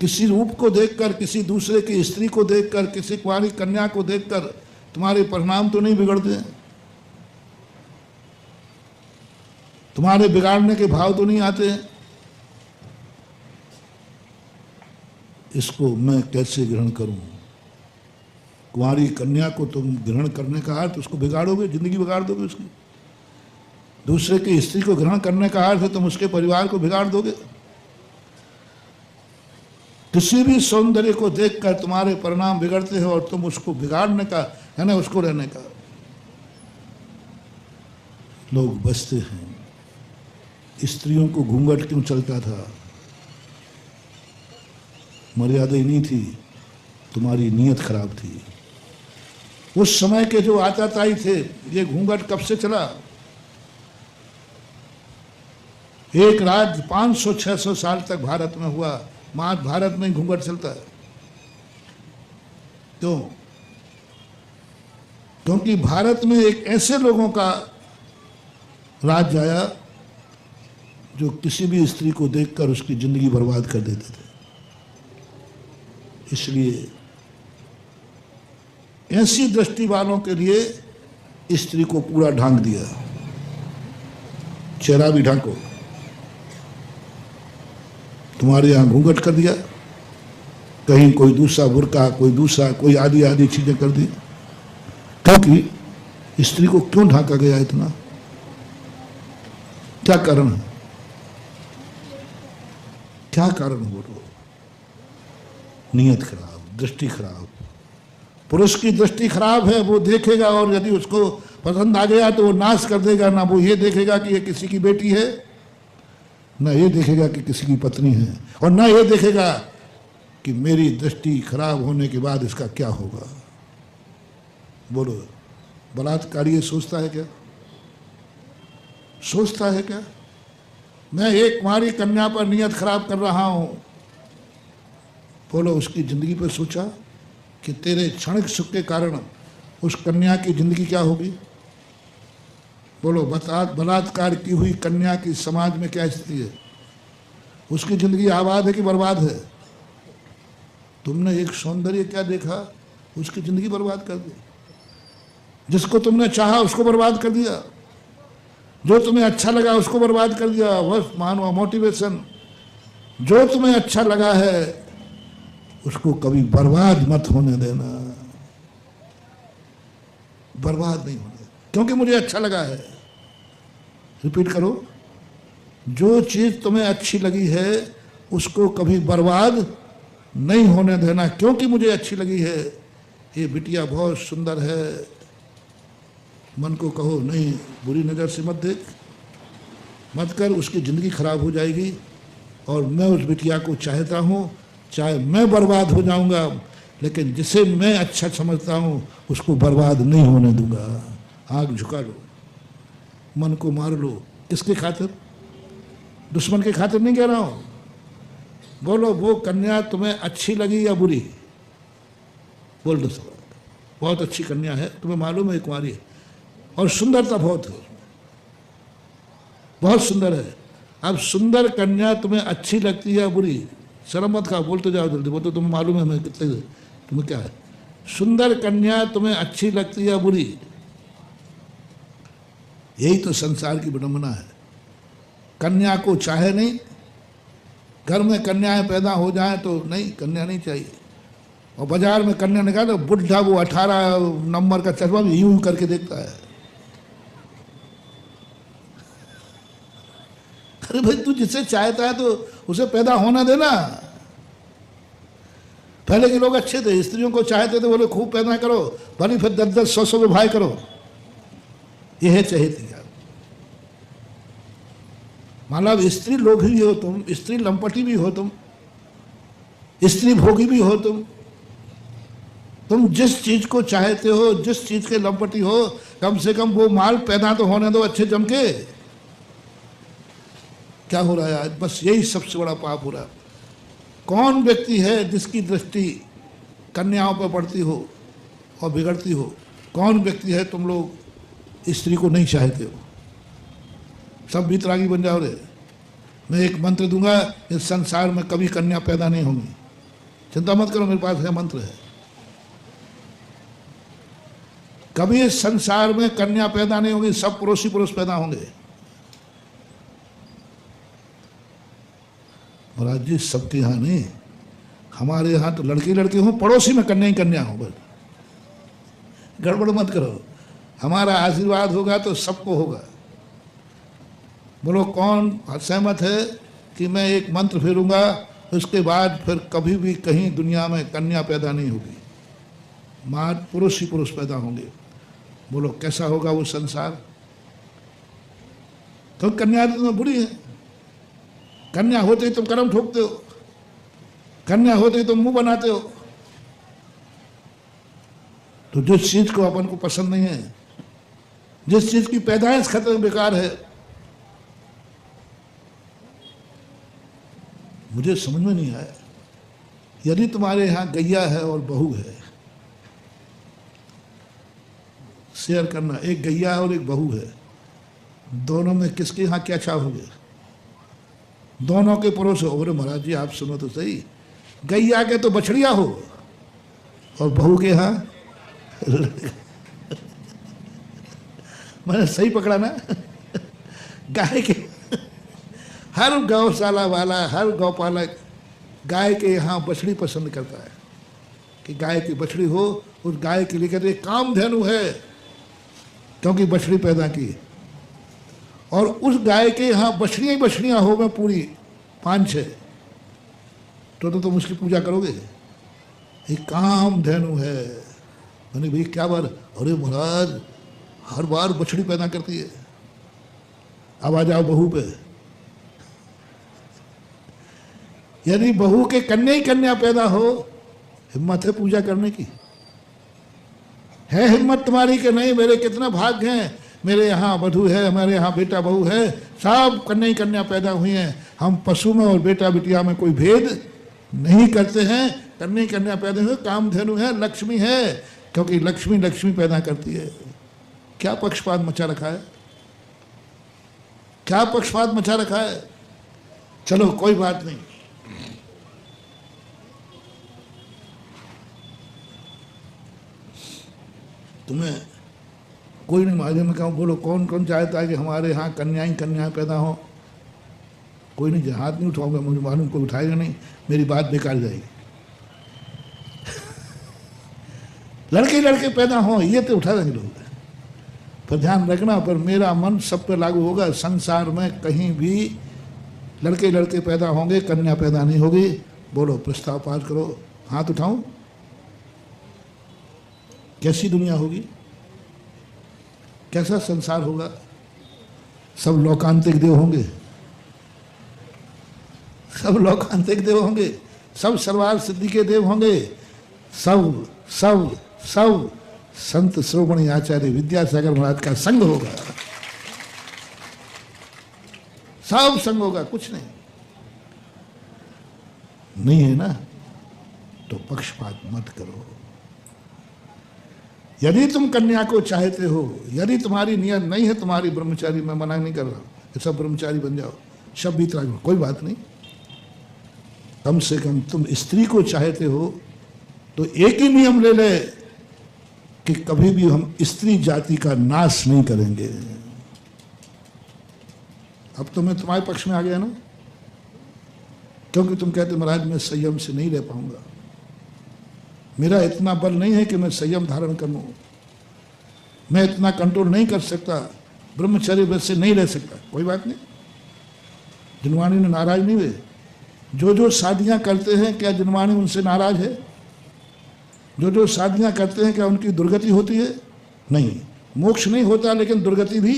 किसी रूप को देखकर, किसी दूसरे की स्त्री को देखकर, किसी कुंवारी कन्या को देखकर तुम्हारे परिणाम तो नहीं बिगड़ते, तुम्हारे बिगाड़ने के भाव तो नहीं आते। इसको मैं कैसे ग्रहण करूं? कुंवारी कन्या को तुम ग्रहण करने का अर्थ उसको बिगाड़ोगे, जिंदगी बिगाड़ दोगे उसकी। दूसरे की स्त्री को ग्रहण करने का अर्थ है तुम उसके परिवार को बिगाड़ दोगे। किसी भी सौंदर्य को देखकर तुम्हारे परिणाम बिगड़ते हो और तुम उसको बिगाड़ने का, है ना, उसको रहने का। लोग बचते हैं। स्त्रियों को घूंघट क्यों चलता था? मर्यादा ही नहीं थी, तुम्हारी नीयत खराब थी। उस समय के जो आताताई थे, ये घूंघट कब से चला? एक राज्य 500-600 साल तक भारत में हुआ, मात्र भारत में घूंघट चलता है। क्यों? क्योंकि भारत में एक ऐसे लोगों का राज्य आया जो किसी भी स्त्री को देखकर उसकी जिंदगी बर्बाद कर देते थे। इसलिए ऐसी दृष्टि वालों के लिए स्त्री को पूरा ढांक दिया, चेहरा भी ढांको, तुम्हारे यहां घूंघट कर दिया, कहीं कोई दूसरा बुर्का, कोई दूसरा, कोई आदि आदि चीजें कर दी। क्योंकि स्त्री को क्यों ढांका गया इतना? क्या कारण है? क्या कारण हो? नीयत खराब, दृष्टि खराब। पुरुष की दृष्टि खराब है, वो देखेगा और यदि उसको पसंद आ गया तो वो नाश कर देगा। ना वो ये देखेगा कि ये किसी की बेटी है, ना ये देखेगा कि किसी की पत्नी है, और ना ये देखेगा कि मेरी दृष्टि खराब होने के बाद इसका क्या होगा। बोलो, बलात्कारी ये सोचता है क्या? सोचता है क्या? मैं एक कुंवारी कन्या पर नियत खराब कर रहा हूं। बोलो, उसकी जिंदगी पर सोचा कि तेरे क्षणिक सुख के कारण उस कन्या की जिंदगी क्या होगी? बोलो, बलात्कार की हुई कन्या की समाज में क्या स्थिति है? उसकी जिंदगी आबाद है कि बर्बाद है? तुमने एक सौंदर्य क्या देखा, उसकी जिंदगी बर्बाद कर दी। जिसको तुमने चाहा उसको बर्बाद कर दिया, जो तुम्हें अच्छा लगा उसको बर्बाद कर दिया। बस मानो मोटिवेशन, जो तुम्हें अच्छा लगा है उसको कभी बर्बाद मत होने देना, बर्बाद नहीं होने, क्योंकि मुझे अच्छा लगा है। रिपीट करो, जो चीज तुम्हें अच्छी लगी है उसको कभी बर्बाद नहीं होने देना, क्योंकि मुझे अच्छी लगी है। ये बिटिया बहुत सुंदर है, मन को कहो नहीं, बुरी नज़र से मत देख, मत कर, उसकी ज़िंदगी खराब हो जाएगी। और मैं उस बिटिया को चाहता हूँ, चाहे मैं बर्बाद हो जाऊंगा, लेकिन जिसे मैं अच्छा समझता हूँ उसको बर्बाद नहीं होने दूंगा। आग झुका लो, मन को मार लो। किसके खातिर? दुश्मन के खातिर नहीं कह रहा हूँ। बोलो, वो कन्या तुम्हें अच्छी लगी या बुरी? बोल दो सवाल। बहुत अच्छी कन्या है, तुम्हें मालूम है कुंवारी है, और सुंदरता बहुत है, बहुत सुंदर है। अब सुंदर कन्या तुम्हें अच्छी लगती है या बुरी? शर्म मत खाओ, बोलते जाओ जल्दी। वो तो तुम्हें मालूम है मैं कितने, तुम्हें क्या है। सुंदर कन्या तुम्हें अच्छी लगती है या बुरी? यही तो संसार की विडंबना है। कन्या को चाहे नहीं, घर में कन्याएं पैदा हो जाएं तो नहीं, कन्या नहीं चाहिए। और बाजार में कन्या निकाल तो बुढ़ा वो 18 नंबर का चश्मा भी यूं करके देखता है। अरे भाई, तू जिसे चाहता है तो उसे पैदा होना देना। पहले के लोग अच्छे थे, स्त्रियों को चाहते थे, बोले खूब पैदा करो, भले फिर 10-10, 100-100 में भाई करो। यह है चाहती यार। मतलब स्त्री लोग ही हो तुम, स्त्री लंपटी भी हो तुम, स्त्री भोगी भी हो तुम जिस चीज को चाहते हो, जिस चीज के लंपटी हो, कम से कम वो माल पैदा तो होने दो अच्छे जम के। क्या हो रहा है आज? बस यही सबसे बड़ा पाप हो रहा है। कौन व्यक्ति है जिसकी दृष्टि कन्याओं पर पड़ती हो और बिगड़ती हो? कौन व्यक्ति है? तुम लोग स्त्री को नहीं चाहते हो, सब वितरागी बन जाओ रे। मैं एक मंत्र दूंगा, इस संसार में कभी कन्या पैदा नहीं होंगी। चिंता मत करो, मेरे पास है मंत्र है। कभी इस संसार में कन्या पैदा नहीं होगी, सब पुरुष ही पुरुष पैदा होंगे। महाराज जी सबके यहाँ नहीं, हमारे यहाँ तो लड़के लड़के हों, पड़ोसी में कन्या ही कन्या हो, बस गड़बड़ मत करो। हमारा आशीर्वाद होगा तो सबको होगा। बोलो कौन सहमत है कि मैं एक मंत्र फेरूंगा, उसके बाद फिर कभी भी कहीं दुनिया में कन्या पैदा नहीं होगी, मात्र पुरुष ही पुरुष पैदा होंगे। बोलो कैसा होगा वो संसार? तो कन्या तो बुरी है, कन्या होते ही तुम कर्म ठोकते हो, कन्या होते ही तुम मुंह बनाते हो। तो जिस चीज को अपन को पसंद नहीं है, जिस चीज की पैदाइश खत्म बेकार है, मुझे समझ में नहीं आया। यदि तुम्हारे यहां गैया है और बहू है, शेयर करना, एक गैया है और एक बहू है, दोनों में किसके यहां क्या चाहोगे? दोनों के पड़ोस हो। बोले महाराज जी आप सुनो तो सही, गैया के तो बछड़िया हो और बहू के यहां मैंने सही पकड़ा ना? गाय के हर गौशाला वाला, हर गौपालक गाय के यहाँ बछड़ी पसंद करता है कि गाय की बछड़ी हो। उस गाय के लिए कहते हैं कामधेनु है, क्योंकि बछड़ी पैदा की। और उस गाय के यहाँ बछड़ियाँ ही बछड़ियाँ हो, मैं पूरी 5-6, तो तुम उसकी पूजा करोगे। ये कामधेनु है। मैंने भाई क्या बार? अरे महाराज हर बार बछड़ी पैदा करती है। अब आ जाओ बहू पे। यदि बहू के कन्या ही कन्या पैदा हो, हिम्मत है पूजा करने की? है हिम्मत तुम्हारी कि नहीं? मेरे कितना भाग्य हैं, मेरे यहाँ वधू है, हमारे यहाँ बेटा बहू है, सब कन्या ही कन्या पैदा हुई हैं। हम पशु में और बेटा बिटिया में कोई भेद नहीं करते हैं। कन्या ही कन्या पैदा हुए, कामधेनु है, लक्ष्मी है, क्योंकि लक्ष्मी लक्ष्मी पैदा करती है। क्या पक्षपात मचा रखा है? क्या पक्षपात मचा रखा है? चलो कोई बात नहीं। तुम्हें कोई नहीं मालूम में कहूँ, बोलो कौन कौन चाहता है कि हमारे यहाँ कन्याएं पैदा हो? कोई नहीं, हाथ नहीं उठाऊंगा, मुझे मालूम कोई उठाएगा नहीं, मेरी बात बेकार जाएगी। लड़के लड़के पैदा हो ये तो उठा देंगे लोग, पर ध्यान रखना, पर मेरा मन सब पे लागू होगा। संसार में कहीं भी लड़के लड़के पैदा होंगे, कन्या पैदा नहीं होगी। बोलो प्रस्ताव पास करो, हाथ उठाऊं? कैसी दुनिया होगी, कैसा संसार होगा? सब लोकांतिक देव होंगे, सब लोकांतिक देव होंगे, सब सर्वार सिद्धि के देव होंगे, सब सब सब संत श्रोमणी आचार्य विद्यासागर महाराज का संग होगा, सब संग होगा, कुछ नहीं। नहीं है ना? तो पक्षपात मत करो। यदि तुम कन्या को चाहते हो, यदि तुम्हारी नियत नहीं है, तुम्हारी ब्रह्मचारी, मैं मना नहीं कर रहा हूं, सब ब्रह्मचारी बन जाओ, सब बीतरा, कोई बात नहीं। कम से कम तुम स्त्री को चाहते हो तो एक ही नियम ले ले कि कभी भी हम स्त्री जाति का नाश नहीं करेंगे। अब तो मैं तुम्हारे पक्ष में आ गया ना, क्योंकि तुम कहते महाराज मैं संयम से नहीं रह पाऊंगा, मेरा इतना बल नहीं है कि मैं संयम धारण कर लूं, मैं इतना कंट्रोल नहीं कर सकता, ब्रह्मचर्य वैसे नहीं रह सकता। कोई बात नहीं, जिनवाणी ने नाराज नहीं हुए। जो जो शादियां करते हैं, क्या जिनवाणी उनसे नाराज है? जो जो शादियां करते हैं, क्या उनकी दुर्गति होती है? नहीं, मोक्ष नहीं होता, लेकिन दुर्गति भी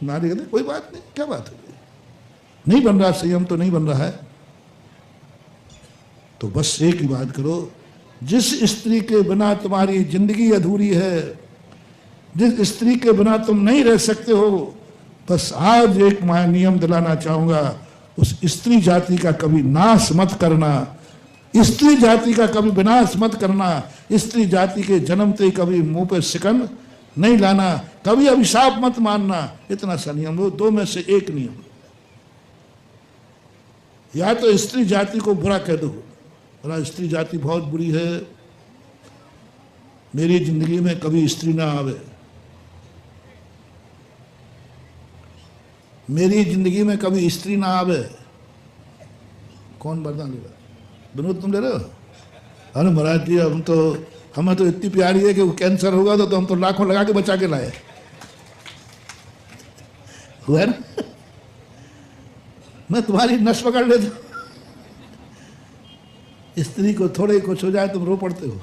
नारी कहते कोई बात नहीं, क्या बात है, नहीं बन रहा संयम तो नहीं बन रहा है, तो बस एक ही बात करो, जिस स्त्री के बिना तुम्हारी जिंदगी अधूरी है, जिस स्त्री के बिना तुम नहीं रह सकते हो, बस आज एक मैं नियम दिलाना चाहूंगा, उस स्त्री जाति का कभी नाश मत करना, स्त्री जाति का कभी विनाश मत करना, स्त्री जाति के जन्मते कभी मुंह पे सिकन नहीं लाना, कभी अभिशाप मत मानना। इतना सा नियम हो, दो में से एक नियम, या तो स्त्री जाति को बुरा कह दो, बोला स्त्री जाति बहुत बुरी है, मेरी जिंदगी में कभी स्त्री ना आवे, मेरी जिंदगी में कभी स्त्री ना आवे। कौन वरदान ले रहा? विनोद तुम ले रहे हो? अरे महाराज जी हम तो, हमें तो इतनी प्यारी है कि वो कैंसर होगा तो हम तो लाखों लगा के बचा के लाए। हुआ ना? मैं तुम्हारी नस पकड़ लेता हूं। स्त्री को थोड़े कुछ हो जाए तुम रो पड़ते हो,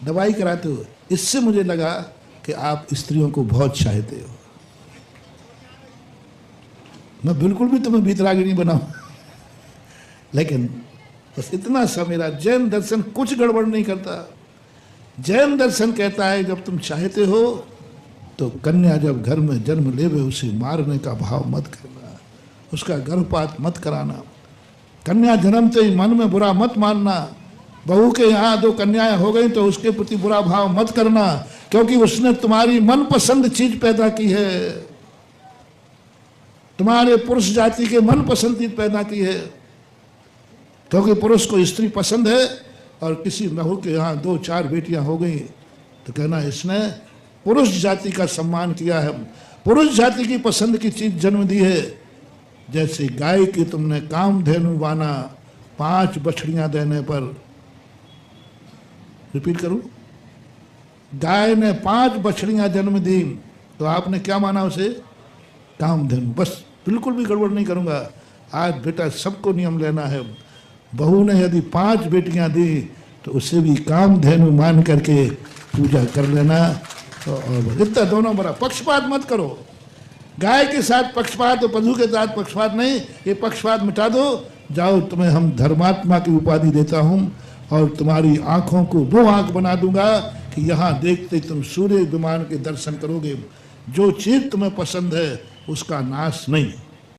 दवाई कराते हो। इससे मुझे लगा कि आप स्त्रियों को बहुत चाहते हो। मैं बिल्कुल भी तुम्हें वीतरागी नहीं बनाऊं, लेकिन बस इतना सा, मेरा जैन दर्शन कुछ गड़बड़ नहीं करता। जैन दर्शन कहता है जब तुम चाहते हो तो कन्या जब घर में जन्म लेवे उसे मारने का भाव मत करना, उसका गर्भपात मत कराना, कन्या जन्मते ही मन में बुरा मत मानना। बहू के यहाँ 2 कन्याएं हो गई तो उसके प्रति बुरा भाव मत करना, क्योंकि उसने तुम्हारी मनपसंद चीज पैदा की है, तुम्हारे पुरुष जाति के मनपसंद चीज पैदा की है। क्योंकि पुरुष को स्त्री पसंद है, और किसी बहू के यहाँ 2-4 बेटियां हो गई तो कहना इसने पुरुष जाति का सम्मान किया है, पुरुष जाति की पसंद की चीज जन्म दी है। जैसे गाय की तुमने कामधेनु बाना 5 बछड़ियां देने पर, रिपीट करूं, गाय ने 5 बछड़ियां जन्म दी तो आपने क्या माना उसे? कामधेनु। बस बिल्कुल भी गड़बड़ नहीं करूंगा। आज बेटा सबको नियम लेना है, बहू ने यदि 5 बेटियां दी तो उसे भी कामधेनु मान करके पूजा कर लेना। और इतना दोनों बड़ा पक्षपात मत करो। गाय के साथ पक्षपात और पशु के साथ पक्षपात नहीं, ये पक्षपात मिटा दो। जाओ तुम्हें हम धर्मात्मा की उपाधि देता हूँ और तुम्हारी आंखों को 2 आंख बना दूंगा कि यहाँ देखते तुम सूर्य विमान के दर्शन करोगे। जो चीज तुम्हें पसंद है उसका नाश नहीं।